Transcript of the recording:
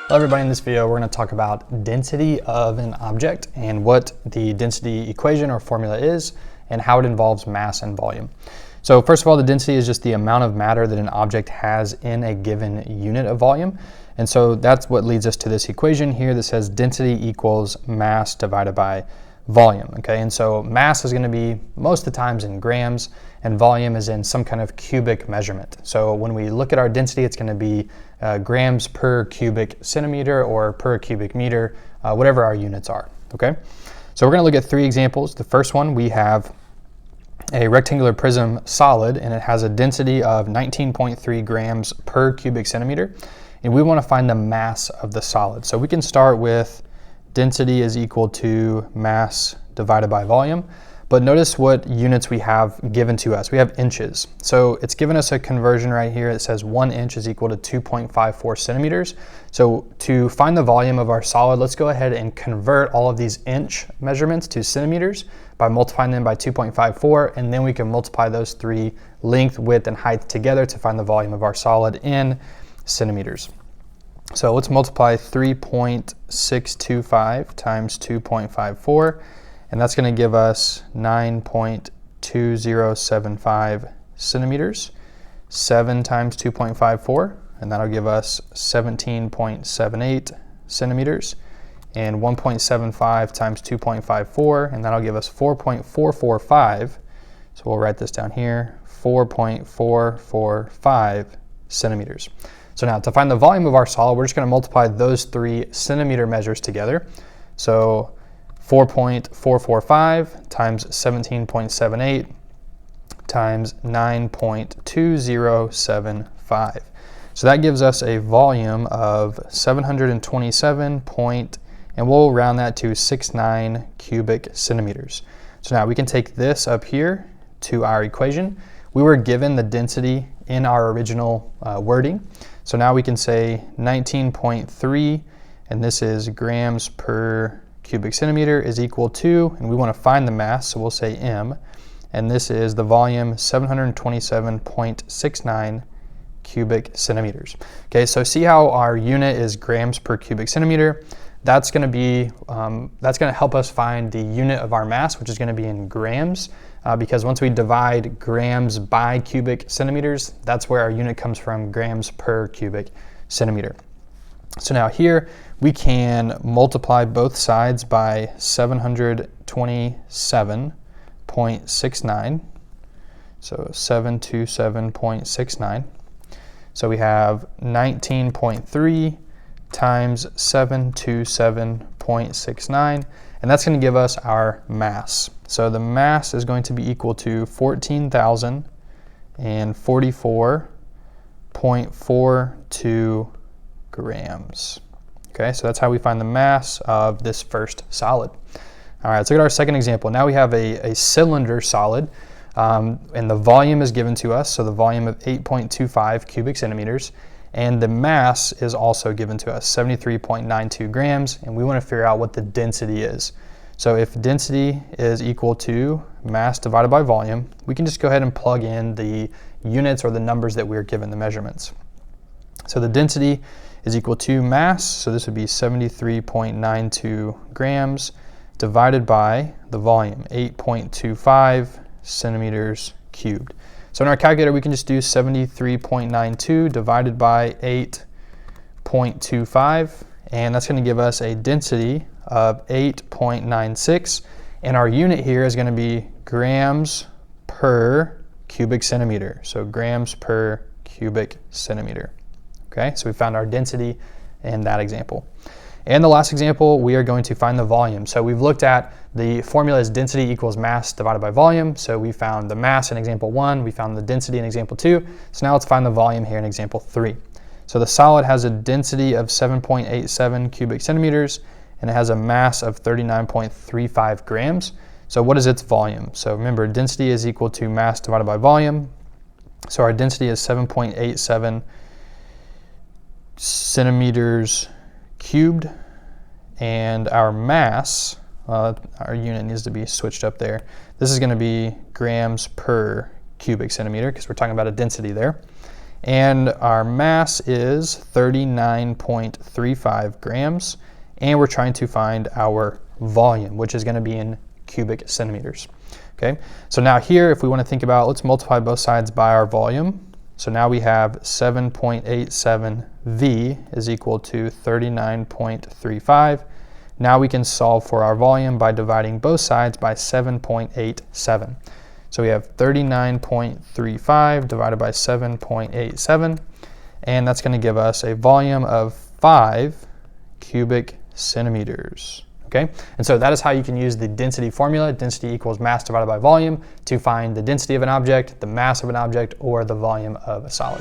Hello everybody, in this video we're going to talk about density of an object and what the density equation or formula is and how it involves mass and volume. So first of all, the density is just the amount of matter that an object has in a given unit of volume. And so that's what leads us to this equation here that says density equals mass divided by volume. Okay, and so mass is going to be most of the times in grams and volume is in some kind of cubic measurement. So when we look at our density, it's going to be grams per cubic centimeter or per cubic meter, whatever our units are. Okay, so we're going to look at three examples. The first one, we have a rectangular prism solid and it has a density of 19.3 grams per cubic centimeter, and we want to find the mass of the solid. So we can start with density is equal to mass divided by volume. But notice what units we have given to us. We have inches. So it's given us a conversion right here that says 1 inch is equal to 2.54 centimeters. So to find the volume of our solid, let's go ahead and convert all of these inch measurements to centimeters by multiplying them by 2.54, and then we can multiply those three, length, width, and height together to find the volume of our solid in centimeters. So let's multiply 3.625 times 2.54. And that's going to give us 9.2075 centimeters. 7 times 2.54, and that'll give us 17.78 centimeters. And 1.75 times 2.54, and that'll give us 4.445. So we'll write this down here, 4.445 centimeters. So now to find the volume of our solid, we're just going to multiply those three centimeter measures together. So 4.445 times 17.78 times 9.2075. So that gives us a volume of 727 and we'll round that to 69 cubic centimeters. So now we can take this up here to our equation. We were given the density in our original wording. So now we can say 19.3, and this is grams per cubic centimeter is equal to, and we want to find the mass, so we'll say M, and this is the volume 727.69 cubic centimeters. Okay, so see how our unit is grams per cubic centimeter. That's going to be that's going to help us find the unit of our mass, which is going to be in grams, because once we divide grams by cubic centimeters, that's where our unit comes from, grams per cubic centimeter. So now here we can multiply both sides by 727.69, so 727.69. So we have 19.3 times 727.69, and that's going to give us our mass. So the mass is going to be equal to 14,044.42 grams. Okay, so that's how we find the mass of this first solid. All right, let's look at our second example. Now we have a cylinder solid, and the volume is given to us, so the volume of 8.25 cubic centimeters, and the mass is also given to us, 73.92 grams, and we want to figure out what the density is. So if density is equal to mass divided by volume, we can just go ahead and plug in the units or the numbers that we're given, the measurements. So the density is equal to mass, so this would be 73.92 grams divided by the volume, 8.25 centimeters cubed. So in our calculator, we can just do 73.92 divided by 8.25, and that's going to give us a density of 8.96, and our unit here is going to be grams per cubic centimeter, so grams per cubic centimeter. Okay, so we found our density in that example. And the last example, we are going to find the volume. So we've looked at the formula is density equals mass divided by volume. So we found the mass in example 1, we found the density in example 2. So now let's find the volume here in example 3. So the solid has a density of 7.87 cubic centimeters, and it has a mass of 39.35 grams. So what is its volume? So remember, density is equal to mass divided by volume. So our density is 7.87 centimeters cubed, and our mass, our unit needs to be switched up there. This is going to be grams per cubic centimeter because we're talking about a density there. And our mass is 39.35 grams. And we're trying to find our volume, which is going to be in cubic centimeters. Okay, so now here, if we want to think about, let's multiply both sides by our volume. So now we have 7.87 V is equal to 39.35. Now we can solve for our volume by dividing both sides by 7.87. So we have 39.35 divided by 7.87, and that's going to give us a volume of 5 cubic centimeters. Okay, and so that is how you can use the density formula, density equals mass divided by volume, to find the density of an object, the mass of an object, or the volume of a solid.